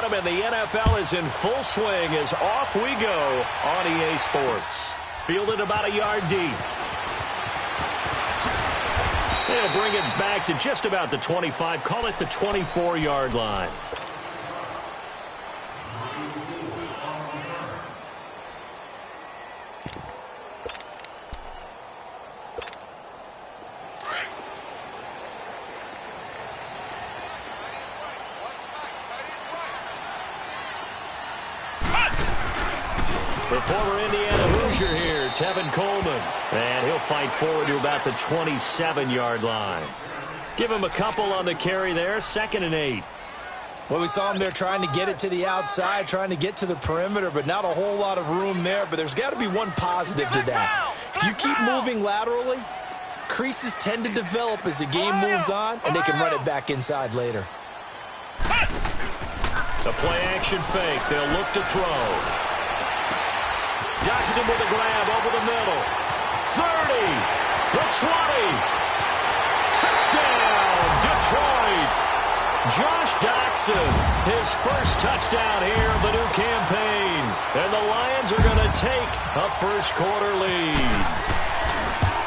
momentum, and the NFL is in full swing as off we go on EA Sports. Fielded about a yard deep. They'll bring it back to just about the 25. Call it the 24-yard line. The former Indiana Hoosier here, Tevin Coleman. And he'll fight forward to about the 27-yard line. Give him a couple on the carry there, 2nd and 8. Well, we saw him there trying to get it to the outside, trying to get to the perimeter, but not a whole lot of room there. But there's got to be one positive to that. If you keep moving laterally, creases tend to develop as the game moves on, and they can run it back inside later. The play-action fake. They'll look to throw. Jackson with a grab over the middle. 30. The 20. Touchdown, Detroit. Josh Jackson, his first touchdown here of the new campaign. And the Lions are going to take a first-quarter lead.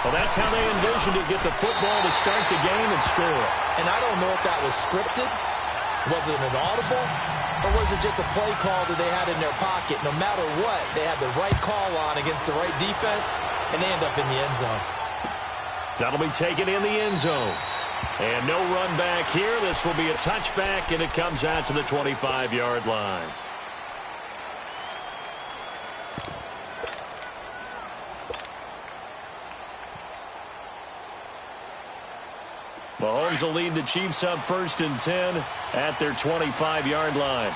Well, that's how they envisioned it, get the football to start the game and score. And I don't know if that was scripted. Was it an audible? Or was it just a play call that they had in their pocket? No matter what, they had the right call on against the right defense, and they end up in the end zone. That'll be taken in the end zone. And no run back here. This will be a touchback, and it comes out to the 25-yard line. Mahomes will lead the Chiefs up 1st and 10 at their 25-yard line.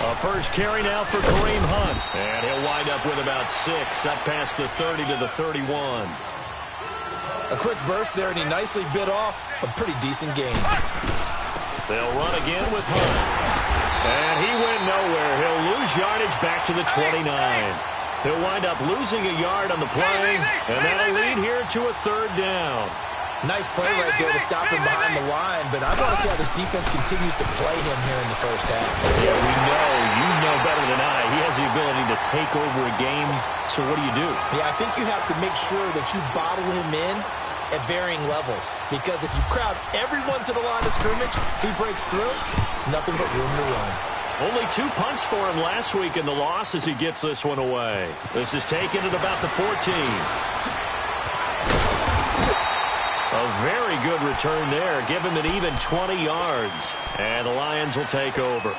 A first carry now for Kareem Hunt. And he'll wind up with about 6, up past the 30 to the 31. A quick burst there, and he nicely bit off a pretty decent gain. They'll run again with Hunt. And he went nowhere. He'll lose yardage back to the 29. He'll wind up losing a yard on the play, and that'll lead here to a 3rd down. Nice play right there to stop him behind the line, but I want to see how this defense continues to play him here in the first half. Yeah, we know. You know better than I. He has the ability to take over a game, so what do you do? Yeah, I think you have to make sure that you bottle him in at varying levels, because if you crowd everyone to the line of scrimmage, if he breaks through, there's nothing but room to run. Only 2 punts for him last week in the loss as he gets this one away. This is taken at about the 14. A very good return there. Give him an even 20 yards. And the Lions will take over.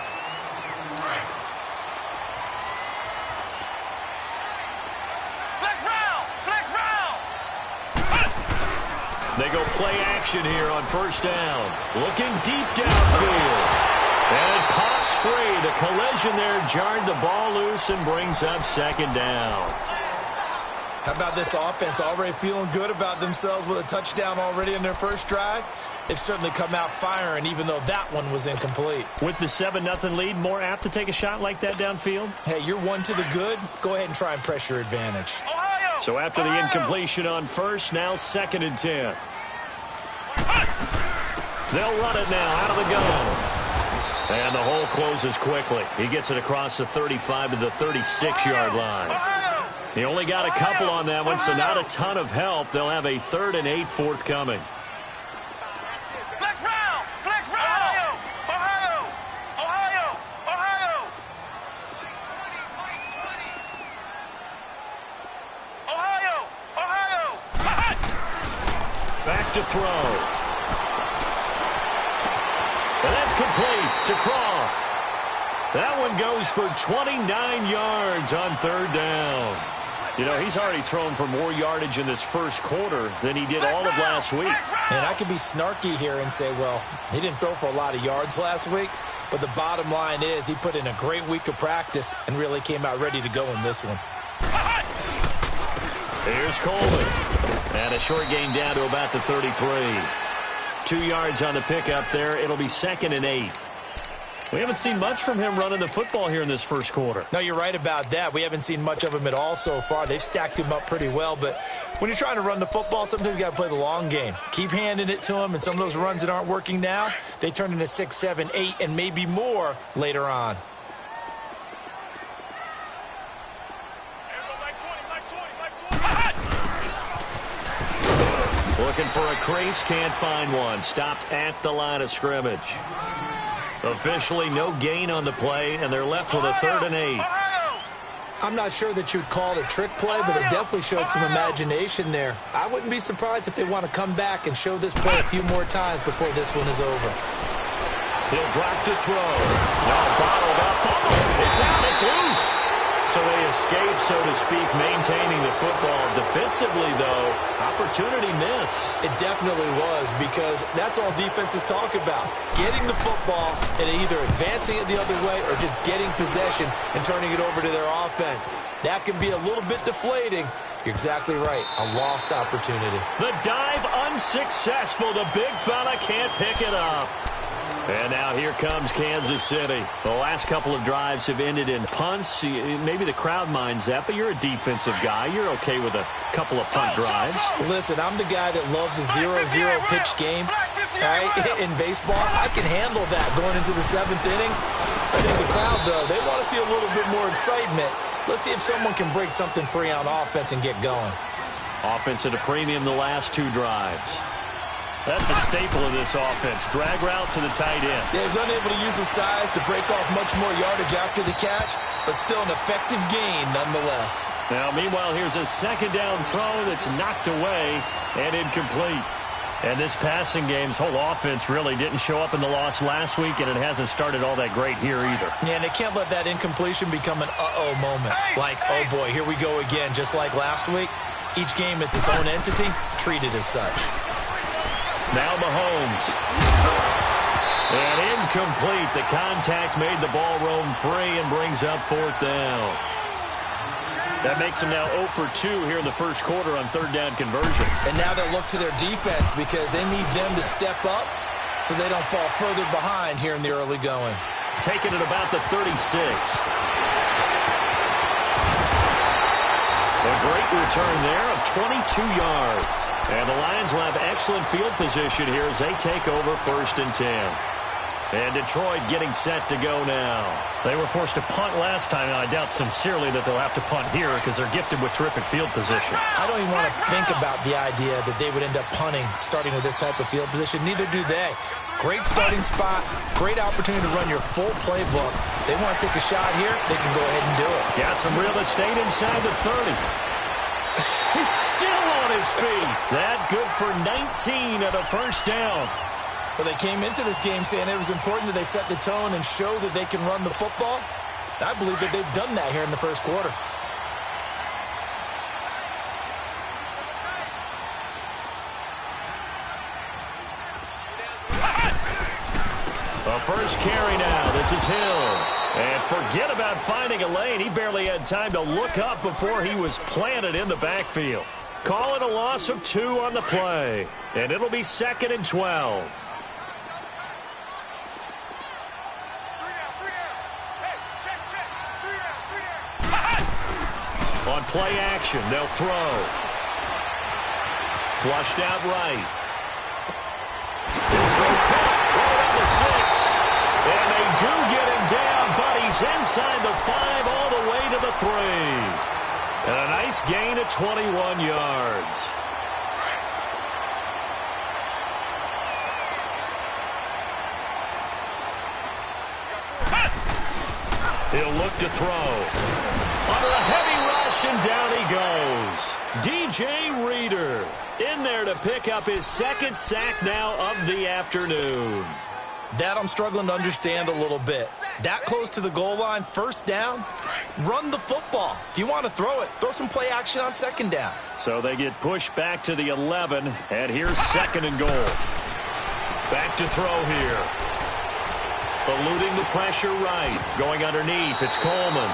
They go play action here on 1st down. Looking deep downfield. And it pops free. The collision there jarred the ball loose and brings up 2nd down. How about this offense already feeling good about themselves with a touchdown already in their first drive? They've certainly come out firing, even though that one was incomplete. With the 7-0 lead, more apt to take a shot like that downfield? Hey, you're 1 to the good. Go ahead and try and press your advantage. So after the incompletion on 1st, now 2nd and 10. They'll run it now out of the gun. And the hole closes quickly. He gets it across the 35 to the 36-yard line. He only got a couple on that one, so not a ton of help. They'll have a 3rd and 8 forthcoming. Back to throw. And that's complete to Croft. That one goes for 29 yards on 3rd down. You know, he's already thrown for more yardage in this first quarter than he did all of last week. And I could be snarky here and say, well, he didn't throw for a lot of yards last week, but the bottom line is he put in a great week of practice and really came out ready to go in this one. Here's Coleman. And a short gain down to about the 33. 2 yards on the pickup there. It'll be 2nd and 8. We haven't seen much from him running the football here in this first quarter. No, you're right about that. We haven't seen much of him at all so far. They've stacked him up pretty well, but when you're trying to run the football, sometimes you got to play the long game. Keep handing it to him, and some of those runs that aren't working now, they turn into 6, 7, 8, and maybe more later on. Looking for a crease, can't find one. Stopped at the line of scrimmage. Officially no gain on the play, and they're left with a 3rd and 8. I'm not sure that you'd call it a trick play, but it definitely showed some imagination there. I wouldn't be surprised if they want to come back and show this play a few more times before this one is over. He'll drop to throw. Now bottled up. Fumble. It's out. It's loose. So they escape, so to speak, maintaining the football. Defensively, though, opportunity miss. It definitely was, because that's all defenses talk about. Getting the football and either advancing it the other way or just getting possession and turning it over to their offense. That can be a little bit deflating. You're exactly right. A lost opportunity. The dive unsuccessful. The big fella can't pick it up. And now here comes Kansas City. The last couple of drives have ended in punts. Maybe the crowd minds that, but you're a defensive guy. You're okay with a couple of punt drives. Listen, I'm the guy that loves a 0-0 pitch game. Right? In baseball, I can handle that going into the 7th inning. I think the crowd, though, they want to see a little bit more excitement. Let's see if someone can break something free on offense and get going. Offense at a premium the last 2 drives. That's a staple of this offense. Drag route to the tight end. Yeah, he's unable to use his size to break off much more yardage after the catch, but still an effective gain nonetheless. Now, meanwhile, here's a 2nd down throw that's knocked away and incomplete. And this passing game's whole offense really didn't show up in the loss last week, and it hasn't started all that great here either. Yeah, and they can't let that incompletion become an uh-oh moment. Like, oh boy, here we go again, just like last week. Each game is its own entity, treated as such. Now Mahomes. And incomplete. The contact made the ball roam free and brings up 4th down. That makes them now 0 for 2 here in the first quarter on 3rd down conversions. And now they'll look to their defense because they need them to step up so they don't fall further behind here in the early going. Taking it about the 36. A great return there of 22 yards. And the Lions will have excellent field position here as they take over 1st and 10. And Detroit getting set to go now. They were forced to punt last time, and I doubt sincerely that they'll have to punt here because they're gifted with terrific field position. I don't even want to think about the idea that they would end up punting starting with this type of field position. Neither do they. Great starting spot, great opportunity to run your full playbook. They want to take a shot here, they can go ahead and do it. Got some real estate inside the 30. He's still on his feet. That good for 19 at a 1st down. Well, they came into this game saying it was important that they set the tone and show that they can run the football. I believe that they've done that here in the first quarter. A first carry now. This is Hill. And forget about finding a lane. He barely had time to look up before he was planted in the backfield. Call it a loss of 2 on the play. And it'll be 2nd and 12. On play action, they'll throw. Flushed out right. His throw caught right on the 6. And they do get him down, but he's inside the 5 all the way to the 3. And a nice gain of 21 yards. He'll look to throw. Under a heavy rush, and down he goes. DJ Reader in there to pick up his 2nd sack now of the afternoon. That I'm struggling to understand a little bit. That close to the goal line, 1st down, run the football. If you want to throw it, throw some play action on 2nd down. So they get pushed back to the 11, and here's 2nd and goal. Back to throw here. Eluding the pressure right. Going underneath, it's Coleman.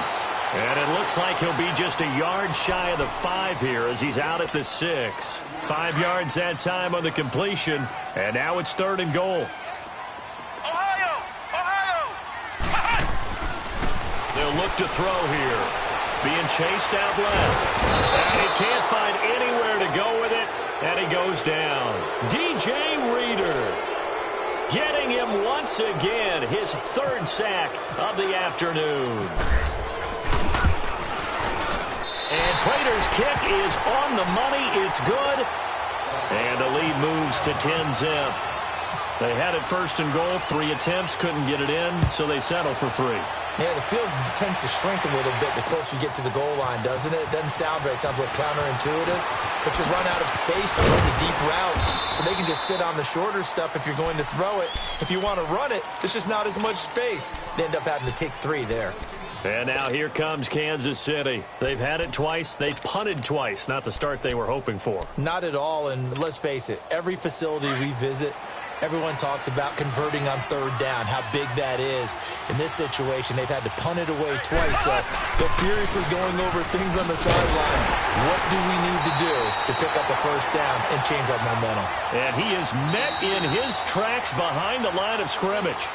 And it looks like he'll be just a yard shy of the 5 here as he's out at the 6. 5 yards that time on the completion, and now it's 3rd and goal. They'll look to throw here. Being chased out left. And he can't find anywhere to go with it. And he goes down. DJ Reader getting him once again. His third sack of the afternoon. And Prater's kick is on the money. It's good. And the lead moves to 10-zip. They had it first and goal. 3 attempts, couldn't get it in, so they settle for 3. Yeah, the field tends to shrink a little bit the closer you get to the goal line, doesn't it? It doesn't sound right. It sounds a little counterintuitive. But you run out of space to run the deep routes, so they can just sit on the shorter stuff if you're going to throw it. If you want to run it, there's just not as much space. They end up having to take 3 there. And now here comes Kansas City. They've had it twice. They've punted twice. Not the start they were hoping for. Not at all, and let's face it, every facility we visit, everyone talks about converting on third down, how big that is. In this situation, they've had to punt it away twice, so they're furiously going over things on the sidelines. What do we need to do to pick up a first down and change our momentum? And he is met in his tracks behind the line of scrimmage.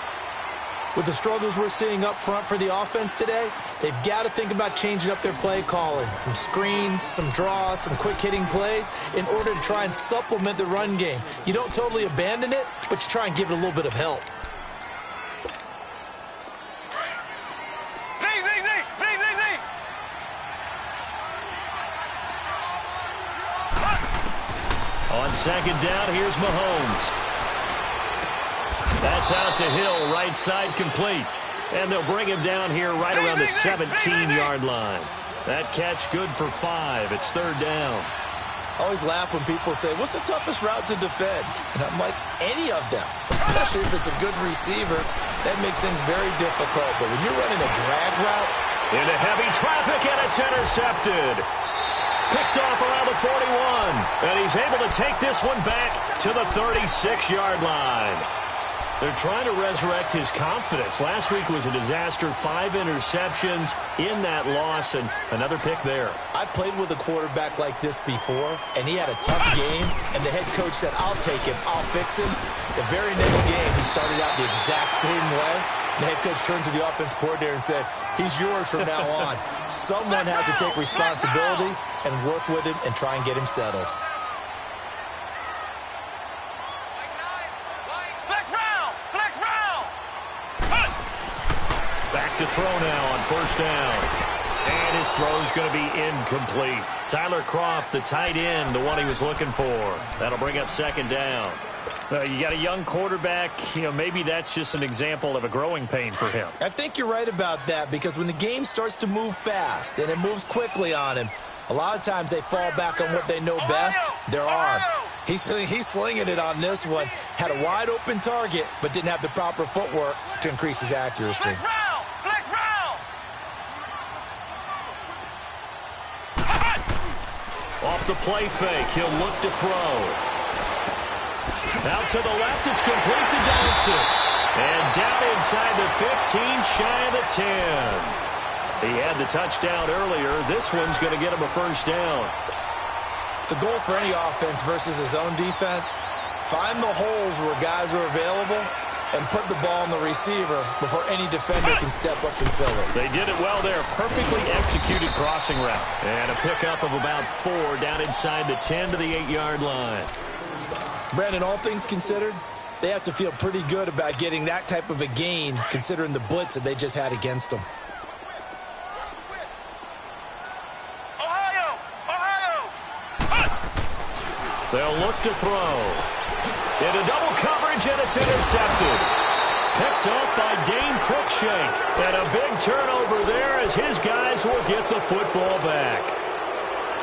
With the struggles we're seeing up front for the offense today, they've got to think about changing up their play calling. Some screens, some draws, some quick-hitting plays in order to try and supplement the run game. You don't totally abandon it, but you try and give it a little bit of help. On second down, here's Mahomes. That's out to Hill, right side complete. And they'll bring him down here right around the 17-yard line. That catch good for 5. It's third down. I always laugh when people say, what's the toughest route to defend? And I'm like, any of them, especially if it's a good receiver. That makes things very difficult. But when you're running a drag route. Into heavy traffic, and it's intercepted. Picked off around the 41. And he's able to take this one back to the 36-yard line. They're trying to resurrect his confidence. Last week was a disaster. 5 interceptions in that loss, and another pick there. I played with a quarterback like this before, and he had a tough game, and the head coach said, I'll take him, I'll fix him. The very next game, he started out the exact same way. The head coach turned to the offense coordinator and said, he's yours from now on. Someone has to take responsibility and work with him and try and get him settled. To throw now on first down. And his throw's going to be incomplete. Tyler Kroft, the tight end, the one he was looking for. That'll bring up second down. You got a young quarterback. Maybe that's just an example of a growing pain for him. I think you're right about that, because when the game starts to move fast and it moves quickly on him, a lot of times they fall back on what they know best, their arm. He's slinging it on this one. Had a wide open target, but didn't have the proper footwork to increase his accuracy. Off the play fake, he'll look to throw. Out to the left, it's complete to Johnson. And down inside the 15, shy of the 10. He had the touchdown earlier. This one's going to get him a first down. The goal for any offense versus his own defense, find the holes where guys are available and put the ball on the receiver before any defender can step up and fill it. They did it well there. Perfectly executed crossing route. And a pickup of about 4 down inside the 10 to the 8-yard line. Brandon, all things considered, they have to feel pretty good about getting that type of a gain considering the blitz that they just had against them. They'll look to throw. Into double coverage, and it's intercepted. Picked up by Dane Cruikshank. And a big turnover there as his guys will get the football back.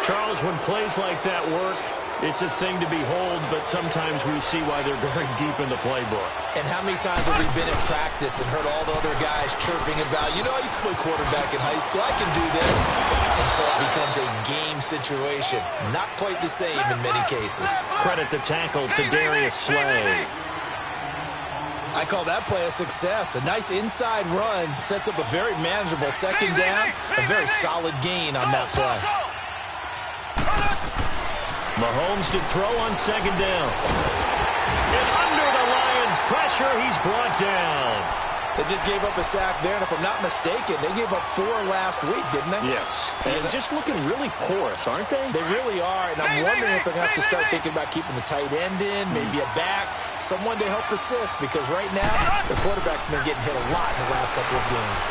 Charles, when plays like that work, it's a thing to behold, but sometimes we see why they're very deep in the playbook. And how many times have we been in practice and heard all the other guys chirping about, I used to play quarterback in high school, I can do this, until it becomes a game situation. Not quite the same in many cases. Credit the tackle to Darius Slay. I call that play a success. A nice inside run sets up a very manageable second down, a very solid gain on that play. Mahomes to throw on second down. And under the Lions' pressure, he's brought down. They just gave up a sack there, and if I'm not mistaken, they gave up 4 last week, didn't they? Yes. And just looking really porous, aren't they? They really are, and I'm wondering if they're going to have to start thinking about keeping the tight end in, maybe a back, someone to help assist, because right now, the quarterback's been getting hit a lot in the last couple of games.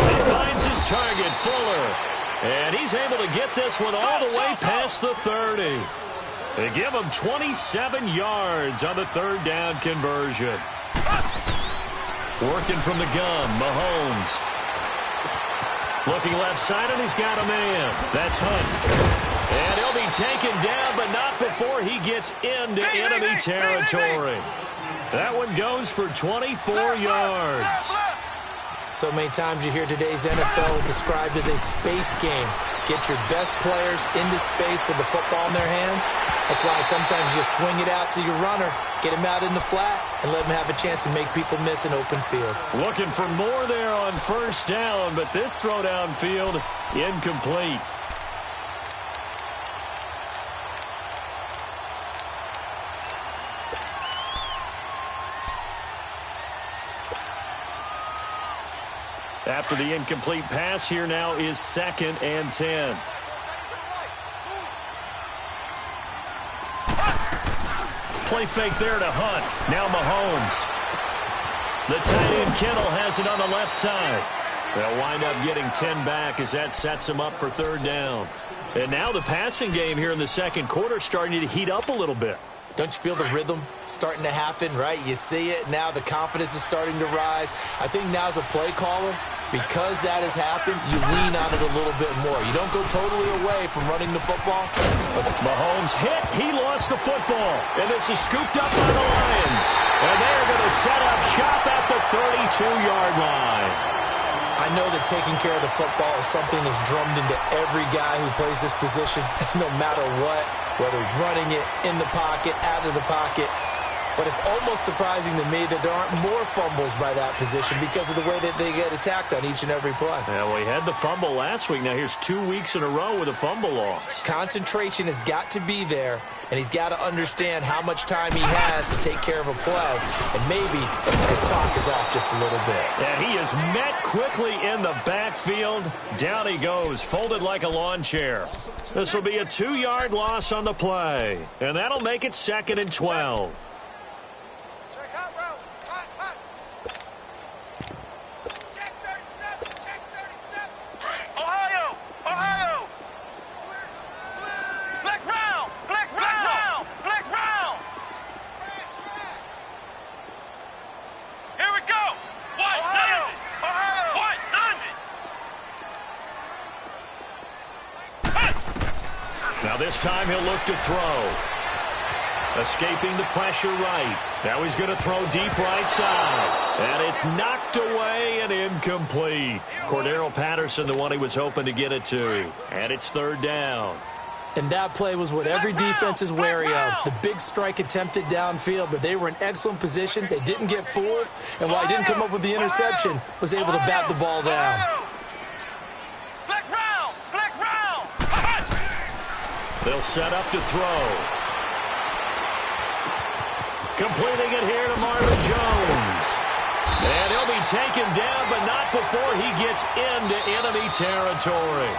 He finds his target, Fuller. And he's able to get this one all the way past the 30. They give him 27 yards on the third down conversion. Working from the gun, Mahomes. Looking left side, and he's got a man. That's Hunt. And he'll be taken down, but not before he gets into enemy territory. That one goes for 24 yards. So many times you hear today's NFL described as a space game. Get your best players into space with the football in their hands. That's why sometimes you swing it out to your runner, get him out in the flat, and let him have a chance to make people miss an open field. Looking for more there on first down, but this throw downfield incomplete. After the incomplete pass, here now is 2nd and 10. Play fake there to Hunt. Now Mahomes. The tight end Kittle has it on the left side. They'll wind up getting 10 back as that sets them up for third down. And now the passing game here in the second quarter starting to heat up a little bit. Don't you feel the rhythm starting to happen, right? You see it. Now the confidence is starting to rise. I think now as a play caller, because that has happened, you lean on it a little bit more. You don't go totally away from running the football. But Mahomes hit. He lost the football. And this is scooped up by the Lions. And they're going to set up shop at the 32-yard line. I know that taking care of the football is something that's drummed into every guy who plays this position, no matter what, whether he's running it, in the pocket, out of the pocket. But it's almost surprising to me that there aren't more fumbles by that position because of the way that they get attacked on each and every play. Yeah, well, he had the fumble last week. Now here's 2 weeks in a row with a fumble loss. Concentration has got to be there, and he's got to understand how much time he has to take care of a play. And maybe his clock is off just a little bit. And he is met quickly in the backfield. Down he goes, folded like a lawn chair. This will be a 2-yard loss on the play. And that'll make it 2nd and 12. Now this time he'll look to throw. Escaping the pressure right. Now he's going to throw deep right side. And it's knocked away and incomplete. Cordero Patterson, the one he was hoping to get it to. And it's third down. And that play was what every defense is wary of. The big strike attempted downfield, but they were in excellent position. They didn't get fooled. And while he didn't come up with the interception, was able to bat the ball down. They'll set up to throw. Completing it here to Marvin Jones. And he'll be taken down, but not before he gets into enemy territory.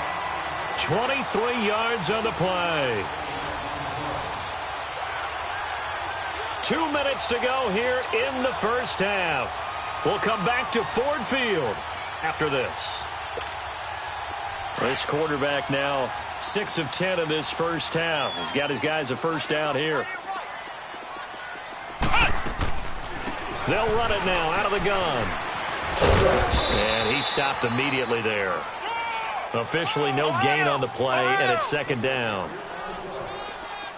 23 yards on the play. 2 minutes to go here in the first half. We'll come back to Ford Field after this. This quarterback now 6 of 10 in this first half. He's got his guys a first down here. They'll run it now out of the gun. And he stopped immediately there. Officially no gain on the play, and it's second down.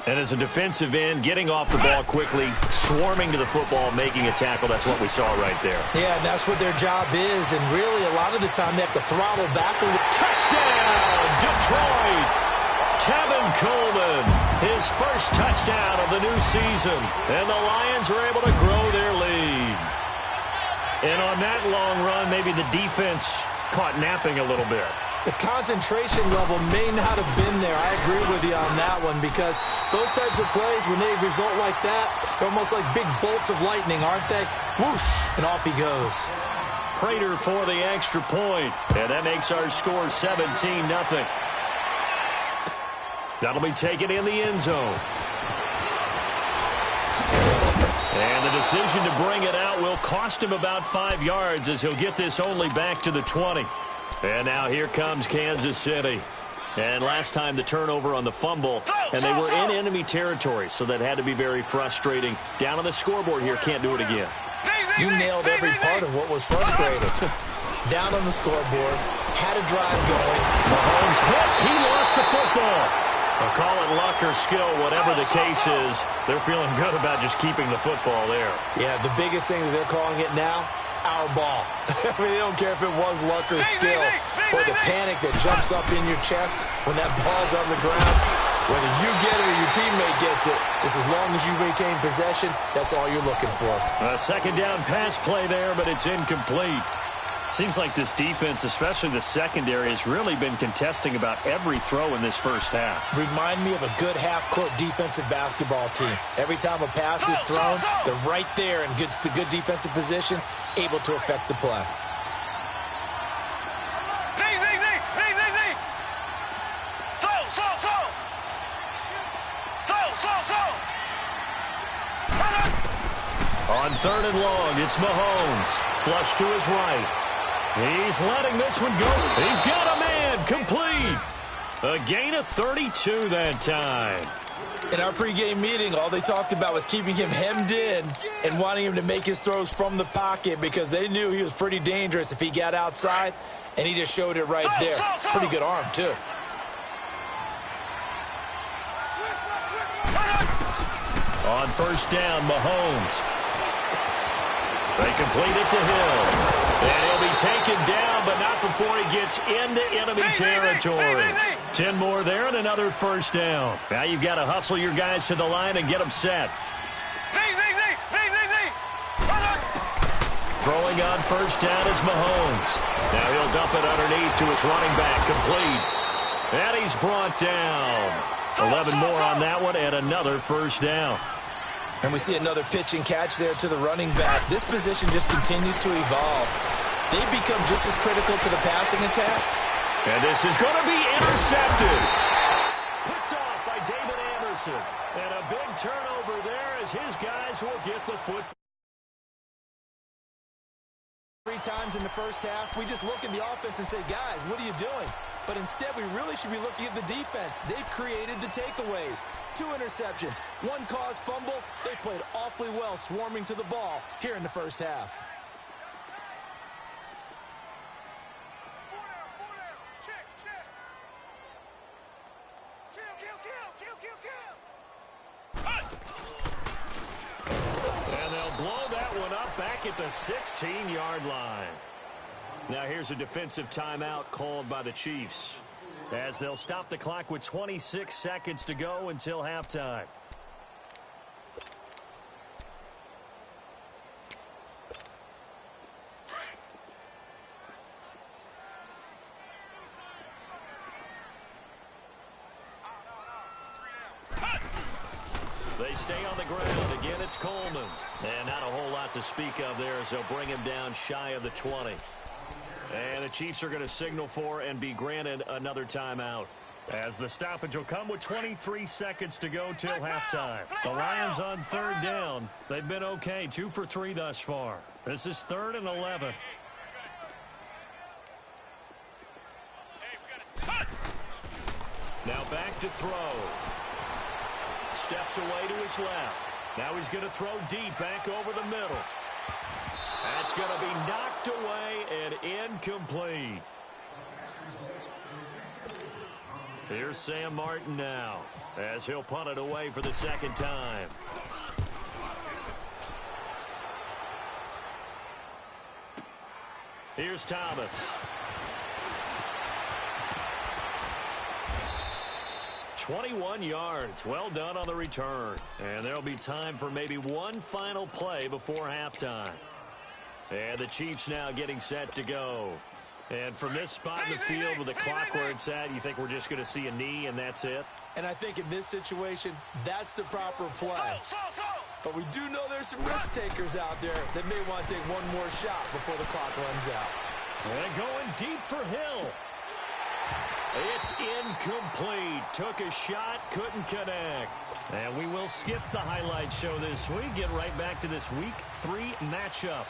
And as a defensive end, getting off the ball quickly, swarming to the football, making a tackle, that's what we saw right there. Yeah, and that's what their job is, and really a lot of the time they have to throttle back a little. Touchdown, Detroit! Tevin Coleman, his first touchdown of the new season, and the Lions are able to grow their lead. And on that long run, maybe the defense caught napping a little bit. The concentration level may not have been there. I agree with you on that one because those types of plays, when they result like that, they're almost like big bolts of lightning, aren't they? Whoosh, and off he goes. Prater for the extra point, and that makes our score 17-0. That'll be taken in the end zone. And the decision to bring it out will cost him about 5 yards as he'll get this only back to the 20. And now here comes Kansas City. And last time the turnover on the fumble, and they were in enemy territory, so that had to be very frustrating. Down on the scoreboard here, can't do it again. You nailed every part of what was frustrating. Down on the scoreboard, had a drive going. Mahomes hit, he lost the football. Or call it luck or skill, whatever the case is, they're feeling good about just keeping the football there. Yeah, the biggest thing that they're calling it now, our ball. I mean, they don't care if it was luck or skill or the panic that jumps up in your chest when that ball's on the ground. Whether you get it or your teammate gets it, just as long as you maintain possession, that's all you're looking for. A second down pass play there, but it's incomplete. Seems like this defense, especially the secondary, has really been contesting about every throw in this first half. Remind me of a good half-court defensive basketball team. Every time a pass is thrown, they're right there in the good defensive position, able to affect the play. On 3rd and long, it's Mahomes. Flush to his right. He's letting this one go. He's got a man. Complete. A gain of 32 that time. In our pregame meeting, all they talked about was keeping him hemmed in and wanting him to make his throws from the pocket because they knew he was pretty dangerous if he got outside, and he just showed it right there. Pretty good arm, too. On 1st down, Mahomes. They complete it to Hill. And he'll be taken down, but not before he gets into enemy territory. 10 more there and another 1st down. Now you've got to hustle your guys to the line and get them set. Throwing on 1st down is Mahomes. Now he'll dump it underneath to his running back, complete. And he's brought down. 11 more on that one and another 1st down. And we see another pitch and catch there to the running back. This position just continues to evolve. They've become just as critical to the passing attack. And this is going to be intercepted. Picked off by David Anderson. And a big turnover there as his guys will get the football. 3 times in the first half, we just look at the offense and say, guys, what are you doing? But instead, we really should be looking at the defense. They've created the takeaways. 2 interceptions, 1 caused fumble. They played awfully well swarming to the ball here in the first half. And they'll blow that one up back at the 16-yard line. Now here's a defensive timeout called by the Chiefs, as they'll stop the clock with 26 seconds to go until halftime. They stay on the ground. Again, it's Coleman. And not a whole lot to speak of there as they'll bring him down shy of the 20. And the Chiefs are going to signal for and be granted another timeout, as the stoppage will come with 23 seconds to go till halftime. The Lions on 3rd down. They've been okay, 2 for 3 thus far. This is 3rd and 11. Now back to throw. Steps away to his left. Now he's going to throw deep back over the middle. That's going to be knocked away and incomplete. Here's Sam Martin now, as he'll punt it away for the 2nd time. Here's Thomas. "21 yards. Well done on the return. And there'll be time for maybe one final play before halftime. And the Chiefs now getting set to go. And from this spot in the field with the clock where it's at, you think we're just going to see a knee and that's it? And I think in this situation, that's the proper play. But we do know there's some risk takers out there that may want to take one more shot before the clock runs out. And going deep for Hill. It's incomplete. Took a shot, couldn't connect. And we will skip the highlight show this week. Get right back to this Week 3 matchup.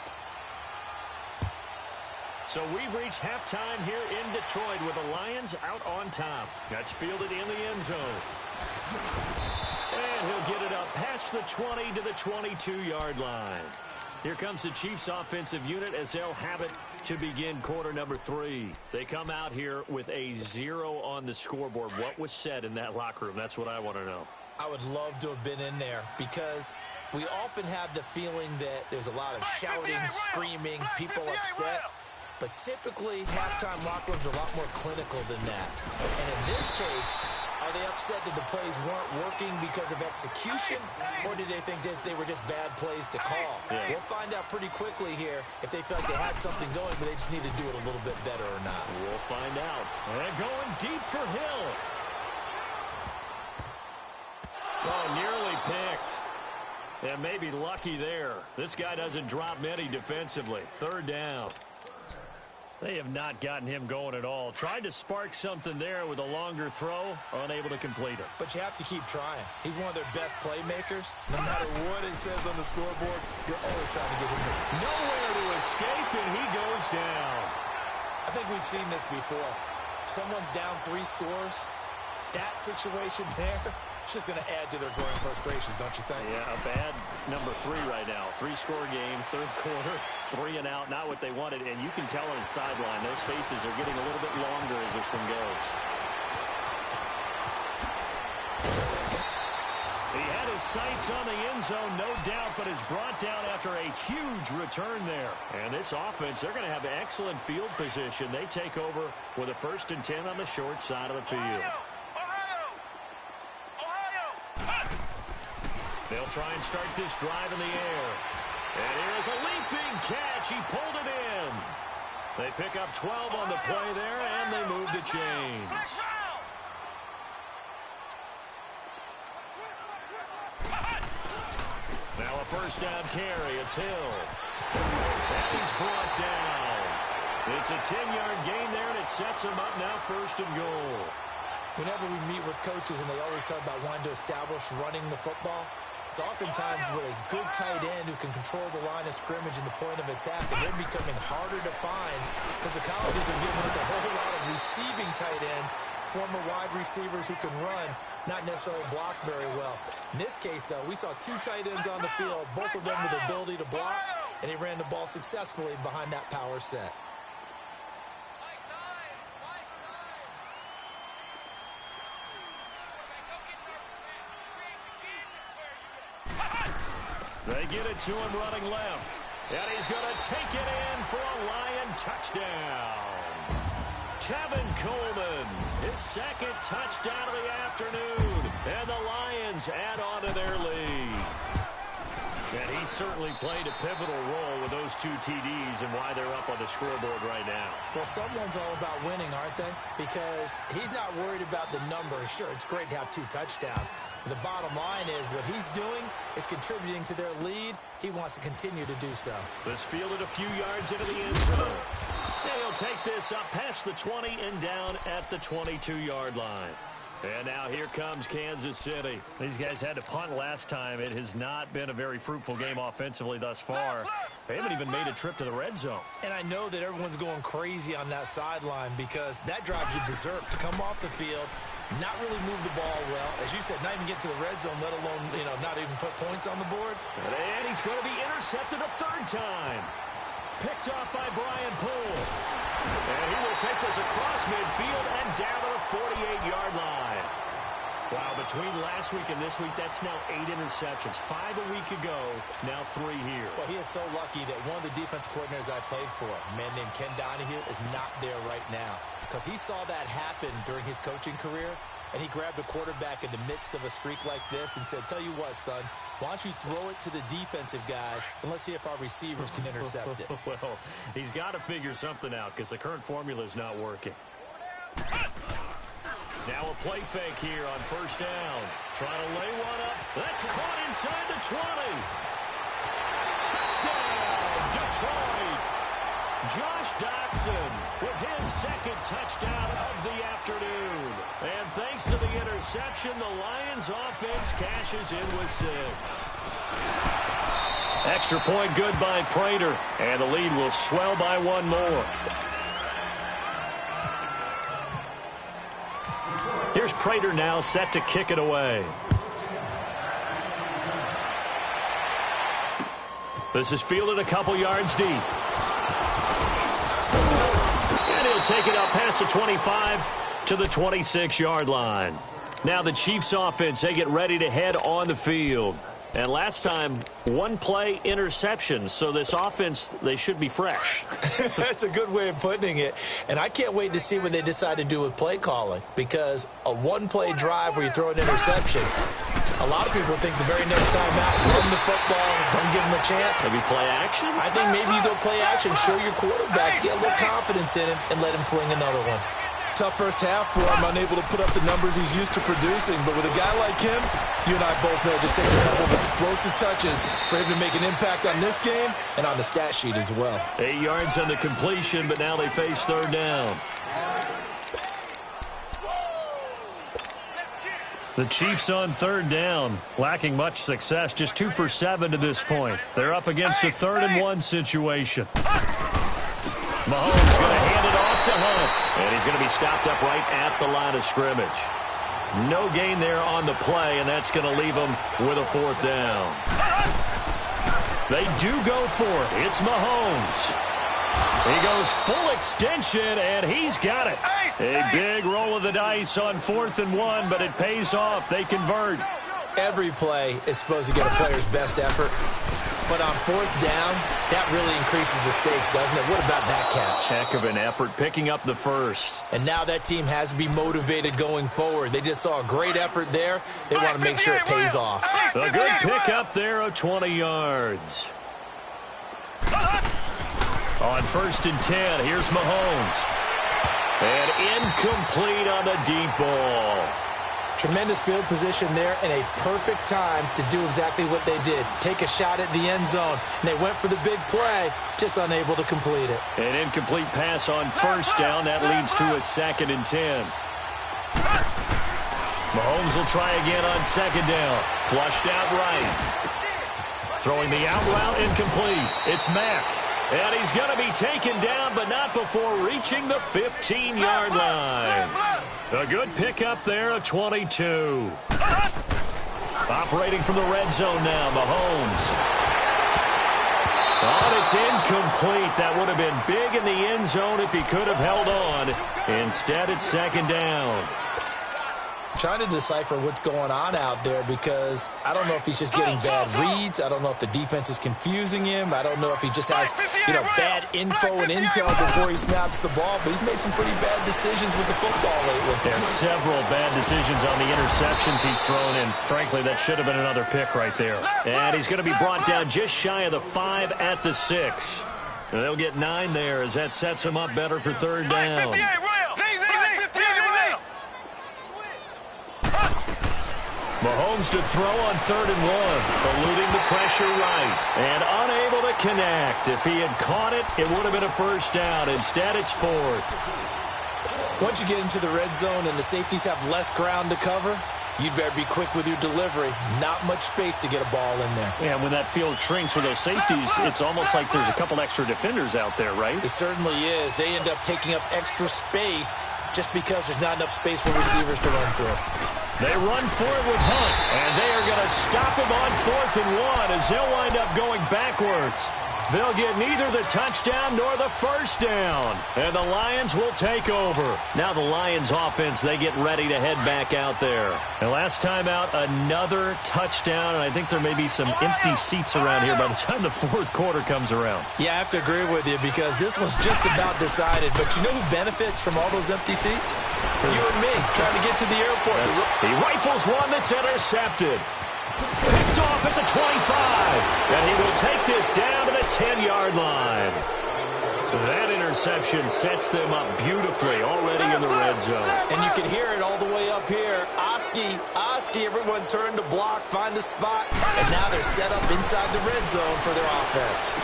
So we've reached halftime here in Detroit with the Lions out on top. That's fielded in the end zone. And he'll get it up past the 20 to the 22-yard line. Here comes the Chiefs offensive unit as they'll have it to begin quarter number 3. They come out here with a 0 on the scoreboard. What was said in that locker room? That's what I want to know. I would love to have been in there because we often have the feeling that there's a lot of shouting, screaming, people upset. But typically, halftime locker rooms are a lot more clinical than that. And in this case, are they upset that the plays weren't working because of execution, or did they think they were just bad plays to call? Yeah. We'll find out pretty quickly here if they felt like they had something going, but they just need to do it a little bit better or not. We'll find out. And going deep for Hill. Oh, nearly picked. And maybe lucky there. This guy doesn't drop many defensively. Third down. They have not gotten him going at all. Tried to spark something there with a longer throw, unable to complete it. But you have to keep trying. He's one of their best playmakers. No matter what it says on the scoreboard, you're always trying to get him there. Nowhere to escape, and he goes down. I think we've seen this before. Someone's down 3 scores. That situation there, it's just going to add to their growing frustrations, don't you think? Yeah, a bad number 3 right now. 3-score game, third quarter, 3 and out, not what they wanted. And you can tell on the sideline, those faces are getting a little bit longer as this one goes. He had his sights on the end zone, no doubt, but is brought down after a huge return there. And this offense, they're going to have excellent field position. They take over with a 1st and 10 on the short side of the field. They'll try and start this drive in the air. And here's a leaping catch. He pulled it in. They pick up 12 on the play there, and they move the chains. Now a 1st down carry. It's Hill. And he's brought down. It's a 10-yard gain there, and it sets him up now 1st and goal. Whenever we meet with coaches and they always talk about wanting to establish running the football, it's oftentimes with a good tight end who can control the line of scrimmage and the point of attack, and they're becoming harder to find because the colleges are giving us a whole lot of receiving tight ends, former wide receivers who can run, not necessarily block very well. In this case, though, we saw 2 tight ends on the field, both of them with the ability to block, and he ran the ball successfully behind that power set. They get it to him running left. And he's going to take it in for a Lion touchdown. Tevin Coleman, his 2nd touchdown of the afternoon. And the Lions add on to their lead. And he certainly played a pivotal role with those 2 TDs and why they're up on the scoreboard right now. Well, someone's all about winning, aren't they? Because he's not worried about the number. Sure, it's great to have 2 touchdowns. But the bottom line is what he's doing is contributing to their lead. He wants to continue to do so. This fielded a few yards into the end zone. And he'll take this up past the 20 and down at the 22-yard line. And now here comes Kansas City. These guys had to punt last time. It has not been a very fruitful game offensively thus far. They haven't even made a trip to the red zone. And I know that everyone's going crazy on that sideline because that drives you berserk to come off the field, not really move the ball well. As you said, not even get to the red zone, let alone, not even put points on the board. And he's going to be intercepted a 3rd time. Picked off by Brian Poole. And he will take this across midfield and down to the 48-yard line. Wow, between last week and this week, that's now 8 interceptions. 5 a week ago, now 3 here. Well, he is so lucky that one of the defense coordinators I played for, a man named Ken Donahue, is not there right now. Because he saw that happen during his coaching career, And he grabbed the quarterback in the midst of a streak like this and said, tell you what, son, why don't you throw it to the defensive guys, and let's see if our receivers can intercept it. Well, he's got to figure something out because the current formula is not working. Now a play fake here on first down. Trying to lay one up. That's caught inside the 20. Touchdown, Detroit. Josh Doctson with his second touchdown of the afternoon. And thanks to the interception, the Lions offense cashes in with 6. Extra point good by Prater. And the lead will swell by 1 more. Here's Prater now set to kick it away. This is fielded a couple yards deep. And he'll take it up past the 25 to the 26-yard line. Now the Chiefs offense, they get ready to head on the field. And last time, 1 play interception. So this offense, they should be fresh. That's a good way of putting it. And I can't wait to see what they decide to do with play calling. Because a 1-play drive where you throw an interception, a lot of people think the very next time out, run the football, don't give them a chance. Maybe play action? I think maybe you go play action, show your quarterback, get a little confidence in him, and let him fling another one. Tough first half for him, unable to put up the numbers he's used to producing. But with a guy like him, you and I both know it just takes a couple of explosive touches for him to make an impact on this game and on the stat sheet as well. 8 yards on the completion, but now they face third down. The Chiefs on third down, lacking much success, just 2 for 7 to this point. They're up against a 3rd-and-1 situation. Mahomes going to hand it off to Hunt, and he's going to be stopped up right at the line of scrimmage. No gain there on the play, and that's going to leave him with a 4th down. They do go for it. It's Mahomes. He goes full extension, and he's got it. A big roll of the dice on 4th-and-1, but it pays off. They convert. Every play is supposed to get a player's best effort. But on 4th down, that really increases the stakes, doesn't it? What about that catch? Heck of an effort, picking up the first. And now that team has to be motivated going forward. They just saw a great effort there. They want to make sure it pays off. A good pick up there of 20 yards. On 1st and 10, here's Mahomes. And incomplete on the deep ball. Tremendous field position there and a perfect time to do exactly what they did. Take a shot at the end zone. And they went for the big play, just unable to complete it. An incomplete pass on 1st down. That leads to a 2nd and 10. Mahomes will try again on 2nd down. Flushed out right. Throwing the out route incomplete. It's Mack. And he's going to be taken down, but not before reaching the 15-yard line. A good pickup there of 22. Operating from the red zone now, Mahomes. Oh, it's incomplete. That would have been big in the end zone if he could have held on. Instead, it's 2nd down. Trying to decipher what's going on out there because I don't know if he's just getting bad reads. I don't know if the defense is confusing him. I don't know if he just has, bad info and intel before he snaps the ball. But he's made some pretty bad decisions with the football lately. There's several bad decisions on the interceptions he's thrown in. Frankly, that should have been another pick right there. And he's going to be brought down just shy of the 5 at the 6. And they'll get 9 there as that sets him up better for 3rd down. Mahomes to throw on 3rd and 1, eluding the pressure right, and unable to connect. If he had caught it, it would have been a 1st down. Instead, it's 4th. Once you get into the red zone and the safeties have less ground to cover, you'd better be quick with your delivery. Not much space to get a ball in there. Yeah, when that field shrinks with those safeties, it's almost like there's a couple extra defenders out there, right? It certainly is. They end up taking up extra space just because there's not enough space for receivers to run through. They run for it with Hunt, and they are going to stop him on 4th and 1 as they'll wind up going backwards. They'll get neither the touchdown nor the 1st down, and the Lions will take over. Now the Lions offense, they get ready to head back out there. And last time out, another touchdown, and I think there may be some empty seats around here by the time the 4th quarter comes around. Yeah, I have to agree with you because this one's just about decided. But you know who benefits from all those empty seats? You and me, trying to get to the airport. He rifles one that's intercepted. Picked off at the 25. And he will take this down to the 10-yard line. So that interception sets them up beautifully already in the red zone. And you can hear it all the way up here. Oski, everyone turned to block, find a spot. And now they're set up inside the red zone for their offense.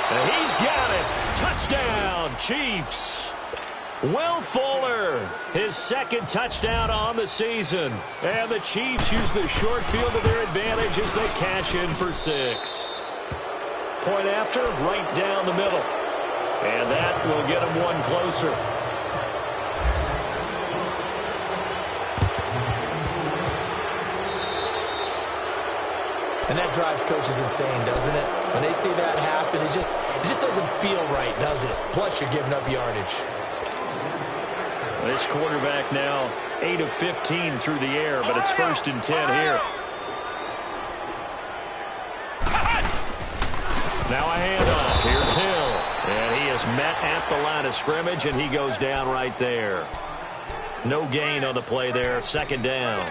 And he's got it. Touchdown, Chiefs. Will Fuller, his second touchdown on the season. And the Chiefs use the short field to their advantage as they cash in for 6. Point after, right down the middle. And that will get them one closer. And that drives coaches insane, doesn't it? When they see that happen, it just doesn't feel right, does it? Plus, you're giving up yardage. This quarterback now 8 of 15 through the air, but it's 1st and 10 here. Now a handoff. Here's Hill. And he is met at the line of scrimmage, and he goes down right there. No gain on the play there. 2nd down.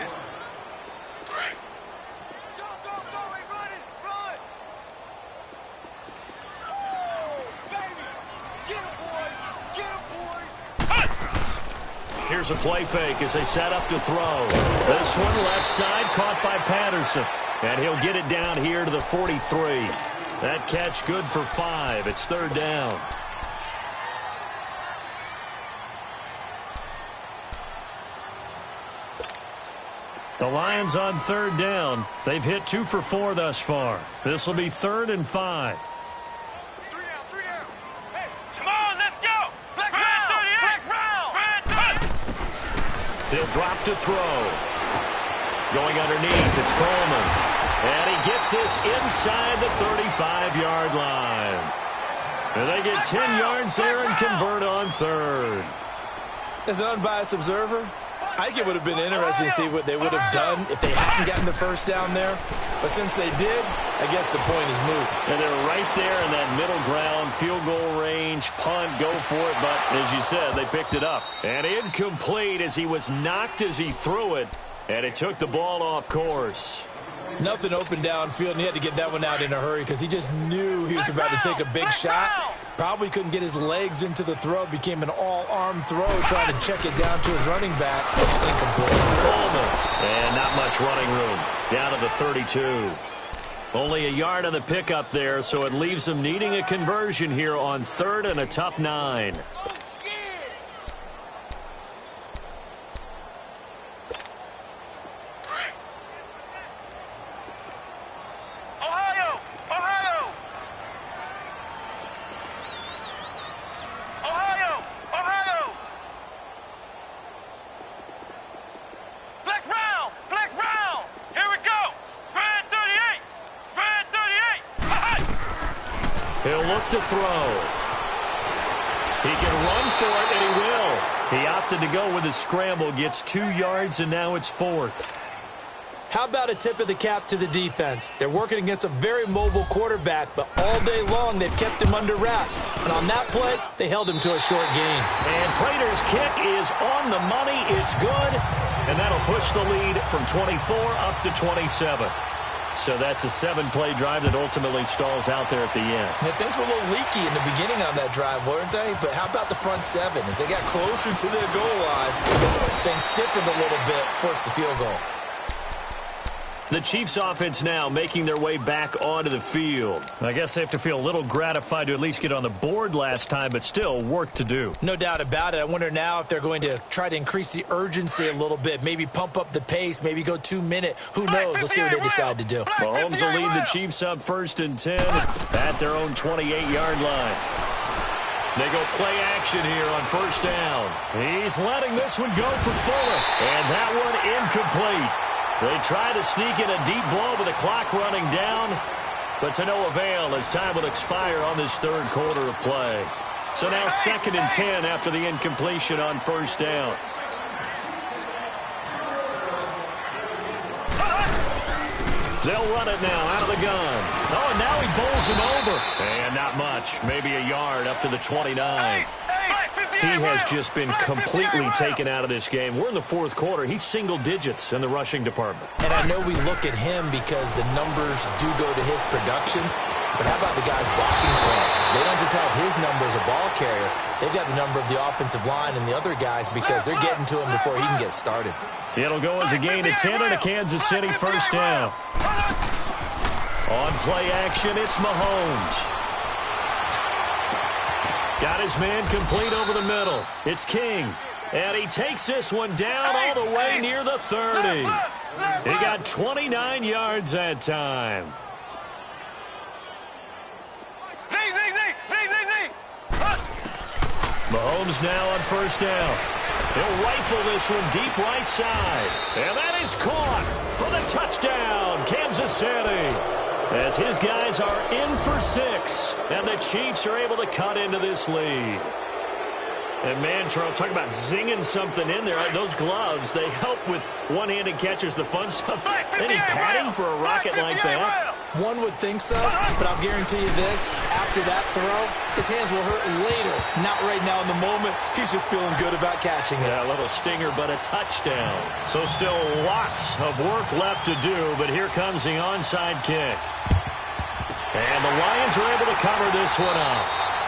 Here's a play fake as they set up to throw. This one left side caught by Patterson. And he'll get it down here to the 43. That catch good for 5. It's 3rd down. The Lions on 3rd down. They've hit 2 for 4 thus far. This will be 3rd and 5. They'll drop to throw. Going underneath, it's Coleman. And he gets this inside the 35-yard line. And they get 10 yards there and convert on 3rd. As an unbiased observer, I think it would have been interesting to see what they would have done if they hadn't gotten the 1st down there. But since they did, I guess the point is moot. And they're right there in that middle ground, field goal range, punt, go for it. But as you said, they picked it up. And incomplete as he was knocked as he threw it. And it took the ball off course. Nothing open downfield, and he had to get that one out in a hurry because he just knew he was about to take a big shot. Probably couldn't get his legs into the throw. Became an all-arm throw, trying to check it down to his running back. Incomplete. Coleman. And not much running room. Down to the 32. Only a yard on the pickup there, so it leaves them needing a conversion here on 3rd and a tough 9. He'll look to throw. He can run for it, and he will. He opted to go with a scramble, gets 2 yards, and now it's 4th. How about a tip of the cap to the defense? They're working against a very mobile quarterback, but all day long they've kept him under wraps. And on that play, they held him to a short gain. And Prater's kick is on the money. It's good. And that'll push the lead from 24 up to 27. So that's a 7-play drive that ultimately stalls out there at the end. Yeah, things were a little leaky in the beginning on that drive, weren't they? But how about the front 7? As they got closer to their goal line, things stiffened a little bit, forced the field goal. The Chiefs offense now making their way back onto the field. I guess they have to feel a little gratified to at least get on the board last time, but still work to do. No doubt about it. I wonder now if they're going to try to increase the urgency a little bit, maybe pump up the pace, maybe go 2-minute. Who knows? Let's see what they decide to do. Mahomes will lead the Chiefs up 1st and 10 at their own 28-yard line. They go play action here on 1st down. He's letting this one go for Fuller, and that one incomplete. They try to sneak in a deep blow with the clock running down, but to no avail as time will expire on this 3rd quarter of play. So now 2nd and 10 after the incompletion on 1st down. They'll run it now out of the gun. Oh, and now he bowls him over. And not much, maybe a yard up to the 29. He has just been completely taken out of this game. We're in the fourth quarter. He's single digits in the rushing department. And I know we look at him because the numbers do go to his production. But how about the guys blocking for him? They don't just have his number as a ball carrier. They've got the number of the offensive line and the other guys because they're getting to him before he can get started. It'll go as a gain of 10 and a Kansas City first down. On play action, it's Mahomes. Got his man complete over the middle. It's King. And he takes this one down all the way near the 30. He got 29 yards that time. Mahomes now on first down. He'll rifle this one deep right side. And that is caught for the touchdown, Kansas City. As his guys are in for 6. And the Chiefs are able to cut into this lead. And man, Charles, talk about zinging something in there. Those gloves, they help with one-handed catches, the fun stuff. Any padding for a rocket like that? One would think so, but I'll guarantee you this. After that throw, his hands will hurt later. Not right now in the moment. He's just feeling good about catching it. Yeah, a little stinger, but a touchdown. So still lots of work left to do, but here comes the onside kick. And the Lions are able to cover this one up.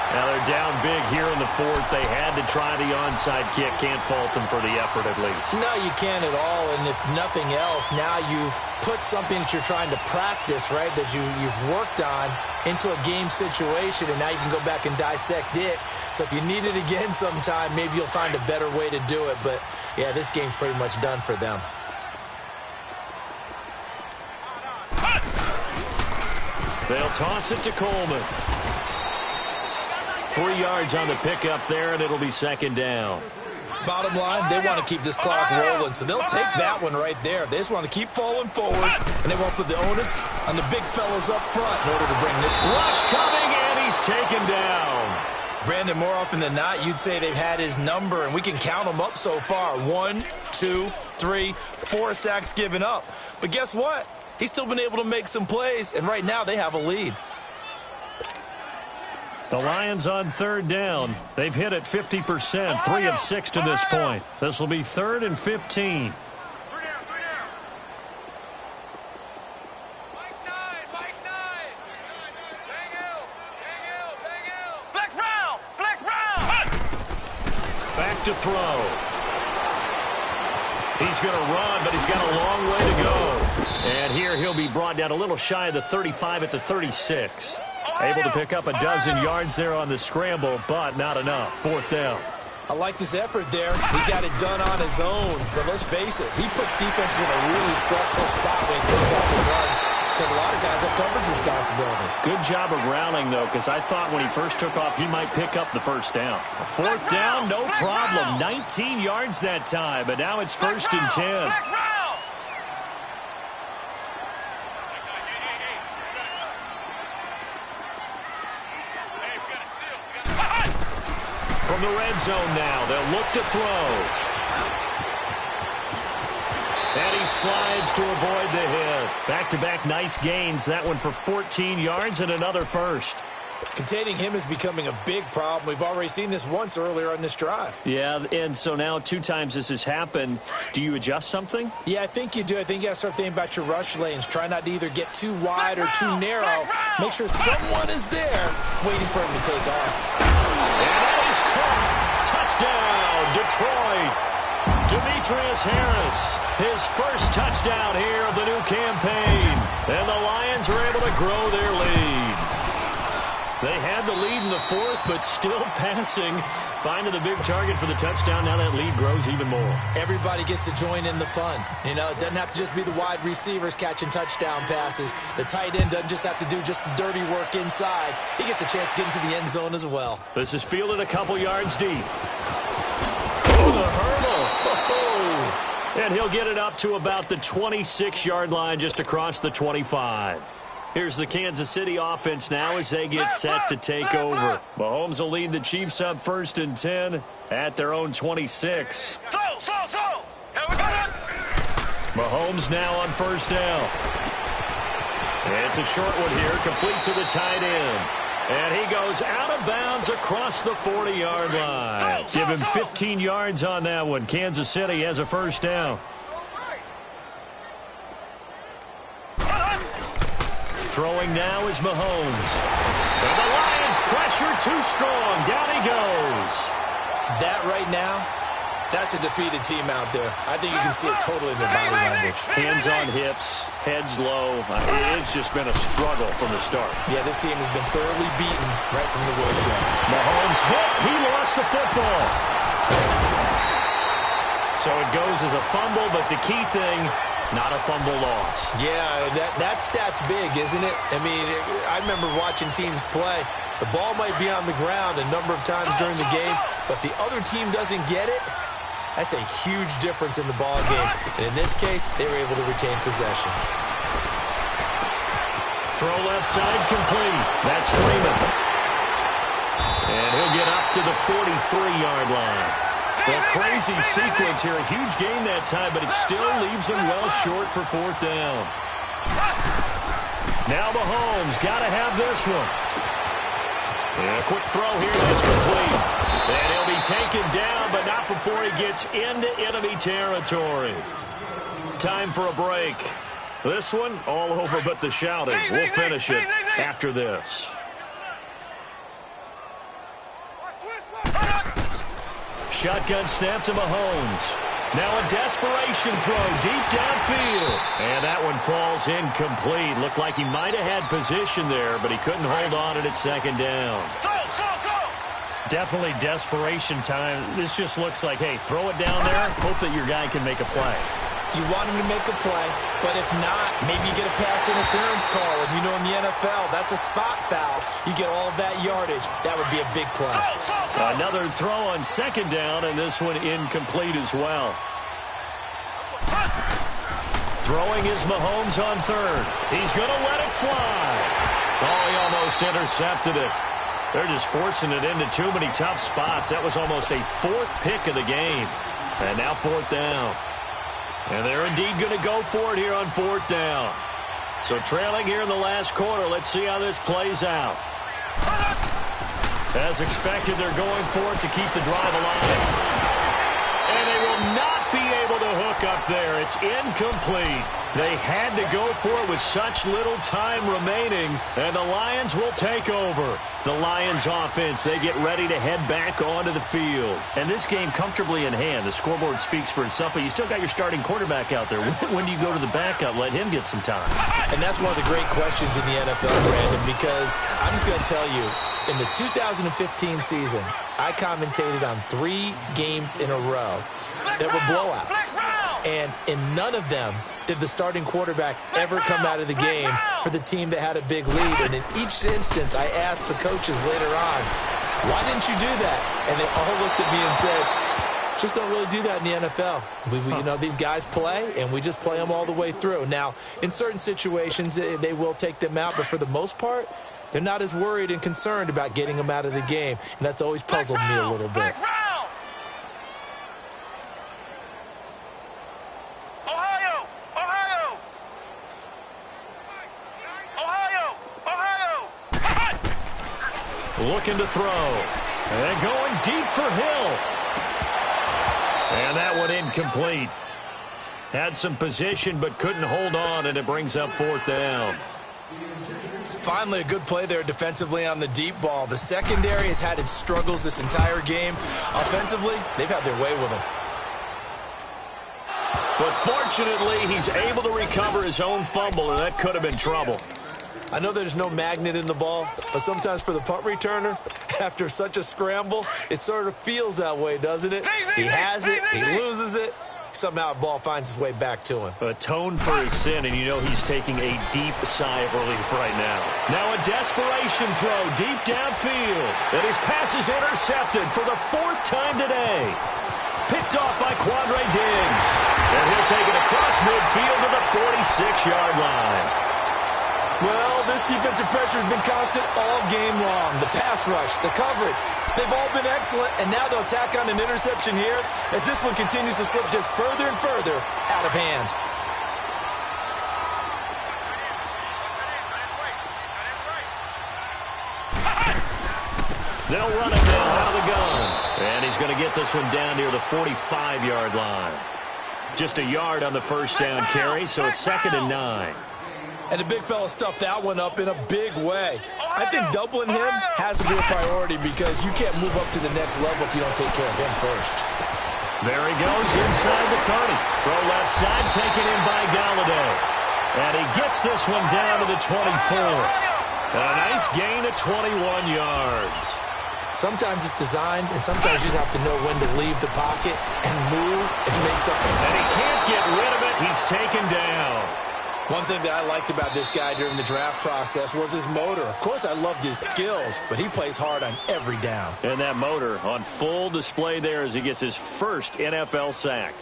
Now they're down big here in the fourth. They had to try the onside kick. Can't fault them for the effort at least. No, you can't at all. And if nothing else, now you've put something that you're trying to practice, right, that you've worked on into a game situation, and now you can go back and dissect it. So if you need it again sometime, maybe you'll find a better way to do it. But, yeah, this game's pretty much done for them. They'll toss it to Coleman. 3 yards on the pickup there, and it'll be second down. Bottom line, they want to keep this clock rolling, so they'll take that one right there. They just want to keep falling forward, and they won't put the onus on the big fellas up front in order to bring this. Rush coming, and he's taken down. Brandon, more often than not, you'd say they've had his number, and we can count them up so far. 1, 2, 3, 4 sacks given up. But guess what? He's still been able to make some plays, and right now they have a lead. The Lions on third down. They've hit it 50%, 3 of 6 to this point. This will be 3rd and 15. Back to throw. He's going to run, but he's got a long way to go. And here he'll be brought down a little shy of the 35 at the 36. Able to pick up a dozen yards there on the scramble, but not enough. 4th down. I liked his effort there. He got it done on his own. But let's face it, he puts defenses in a really stressful spot when he takes off and runs because a lot of guys have coverage responsibilities. Good job of rallying, though, because I thought when he first took off, he might pick up the first down. 4th down, no problem. 19 yards that time, but now it's 1st and 10. From the red zone now, they'll look to throw. And he slides to avoid the hit. Back-to-back nice gains. That one for 14 yards and another first. Containing him is becoming a big problem. We've already seen this once earlier on this drive. Yeah, and so now 2 times this has happened. Do you adjust something? Yeah, I think you do. I think you got to start thinking about your rush lanes. Try not to either get too wide or too narrow. Make sure someone is there waiting for him to take off. And that is caught. Touchdown, Detroit. Demetrius Harris, his first touchdown here of the new campaign. And the Lions are able to grow their lead. They had the lead in the 4th, but still passing. Finding the big target for the touchdown. Now that lead grows even more. Everybody gets to join in the fun. You know, it doesn't have to just be the wide receivers catching touchdown passes. The tight end doesn't just have to do just the dirty work inside. He gets a chance to get into the end zone as well. This is fielded a couple yards deep. Oh, the hurdle. Oh. And he'll get it up to about the 26-yard line, just across the 25. Here's the Kansas City offense now as they get set to take over. Mahomes will lead the Chiefs up 1st and 10 at their own 26. Mahomes now on first down. It's a short one here, complete to the tight end. And he goes out of bounds across the 40-yard line. Give him 15 yards on that one. Kansas City has a first down. Throwing now is Mahomes. And the Lions pressure too strong. Down he goes. That right now, that's a defeated team out there. I think you can see it totally in their body language. Hands on hips, heads low. It's just been a struggle from the start. Yeah, this team has been thoroughly beaten right from the word go. Mahomes hit. He lost the football. So it goes as a fumble, but the key thing, not a fumble loss. Yeah, that stat's big, isn't it? I mean, I remember watching teams play. The ball might be on the ground a number of times during the game, but the other team doesn't get it. That's a huge difference in the ball game. And in this case, they were able to retain possession. Throw left side complete. That's Freeman. And he'll get up to the 43-yard line. Well, crazy sequence here. A huge gain that time, but it still leaves him well short for fourth down. Now Mahomes got to have this one. And a quick throw here that's complete. And he'll be taken down, but not before he gets into enemy territory. Time for a break. This one, all over but the shouting. We'll finish it after this. Shotgun snap to Mahomes. Now a desperation throw deep downfield. And that one falls incomplete. Looked like he might have had position there, but he couldn't hold on at second down. Definitely desperation time. This just looks like, hey, throw it down there, hope that your guy can make a play. You want him to make a play, but if not, maybe you get a pass interference call. And you know in the NFL, that's a spot foul. You get all of that yardage. That would be a big play. Another throw on second down, and this one incomplete as well. Throwing is Mahomes on third. He's going to let it fly. Oh, he almost intercepted it. They're just forcing it into too many tough spots. That was almost a fourth pick of the game. And now fourth down. And they're indeed going to go for it here on fourth down. So trailing here in the last quarter. Let's see how this plays out. As expected, they're going for it to keep the drive alive. And they will not be able to hook up there. It's incomplete. They had to go for it with such little time remaining, and the Lions will take over. The Lions offense, they get ready to head back onto the field. And this game comfortably in hand. The scoreboard speaks for itself, but you still got your starting quarterback out there. When do you go to the backup? Let him get some time. And that's one of the great questions in the NFL, Brandon, because I'm just going to tell you, in the 2015 season, I commentated on 3 games in a row that were blowouts. And in none of them did the starting quarterback ever come out of the game for the team that had a big lead. And in each instance, I asked the coaches later on, why didn't you do that? And they all looked at me and said, just don't really do that in the NFL. You know, these guys play, and we just play them all the way through. Now, in certain situations, they will take them out, but for the most part, they're not as worried and concerned about getting them out of the game. And that's always puzzled me a little bit. Looking to throw. And going deep for Hill. And that one incomplete. Had some position but couldn't hold on, and it brings up fourth down. Finally, a good play there defensively on the deep ball. The secondary has had its struggles this entire game. Offensively, they've had their way with him. But fortunately, he's able to recover his own fumble, and that could have been trouble. I know there's no magnet in the ball, but sometimes for the punt returner, after such a scramble, it sort of feels that way, doesn't it? He has it, he loses it, somehow the ball finds its way back to him. Atone for his sin, and you know he's taking a deep sigh of relief right now. Now a desperation throw deep downfield, and his pass is intercepted for the 4th time today. Picked off by Quandre Diggs, and he'll take it across midfield to the 46-yard line. Well, this defensive pressure has been constant all game long. The pass rush, the coverage, they've all been excellent, and now they'll tack on an interception here as this one continues to slip just further and further out of hand. They'll run it now out of the gun. And he's going to get this one down near the 45-yard line. Just a yard on the first down carry, so it's 2nd and 9. And the big fella stuffed that one up in a big way. I think doubling him has to be a priority because you can't move up to the next level if you don't take care of him first. There he goes inside the 30. Throw left side, taken in by Galladay. And he gets this one down to the 24. A nice gain of 21 yards. Sometimes it's designed, and sometimes you just have to know when to leave the pocket and move and make something. And he can't get rid of it. He's taken down. One thing that I liked about this guy during the draft process was his motor. Of course, I loved his skills, but he plays hard on every down. And that motor on full display there as he gets his first NFL sack.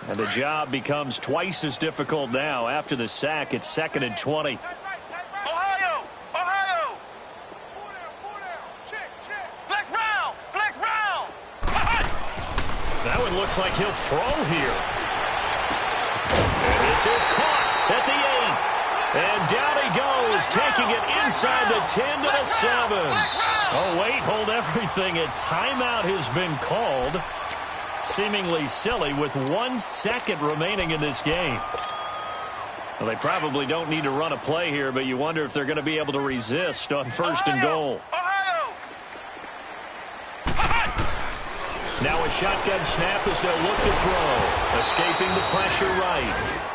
And the job becomes twice as difficult now. After the sack, it's 2nd and 20. That one looks like he'll throw here. And this is caught at the 8. And down he goes, taking it inside the 10 to the 7. Oh, wait, hold everything. A timeout has been called. Seemingly silly with 1 second remaining in this game. Well, they probably don't need to run a play here, but you wonder if they're going to be able to resist on 1st and goal. Now a shotgun snap as they'll look to throw. Escaping the pressure right.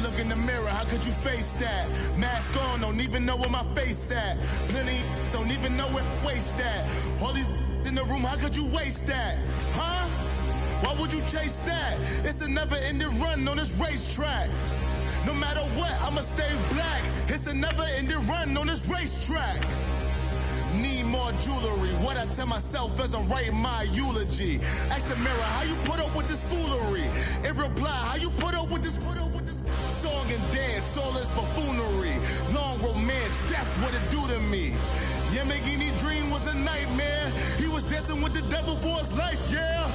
Look in the mirror, how could you face that? Mask on, don't even know where my face at. Plenty don't even know where waste at. All these in the room, how could you waste that? Huh? Why would you chase that? It's a never-ending run on this racetrack. No matter what, I'ma stay black. It's a never-ending run on this racetrack. Need more jewelry. What I tell myself as I'm writing my eulogy. Ask the mirror, how you put up with this foolery? It reply, how you put up with this song and dance, all this buffoonery. Long romance, death, what it do to me? Yamagini dream was a nightmare. He was dancing with the devil for his life, yeah.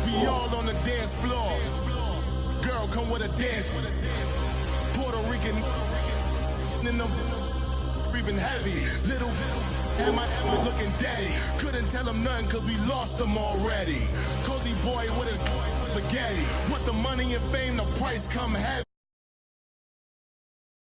We all on the dance floor. Girl, come with a dance. Puerto Rican in the breathing heavy. Little am I looking daddy. Couldn't tell him nothing cause we lost him already. Cozy boy with his spaghetti. What the money and fame, the price come heavy.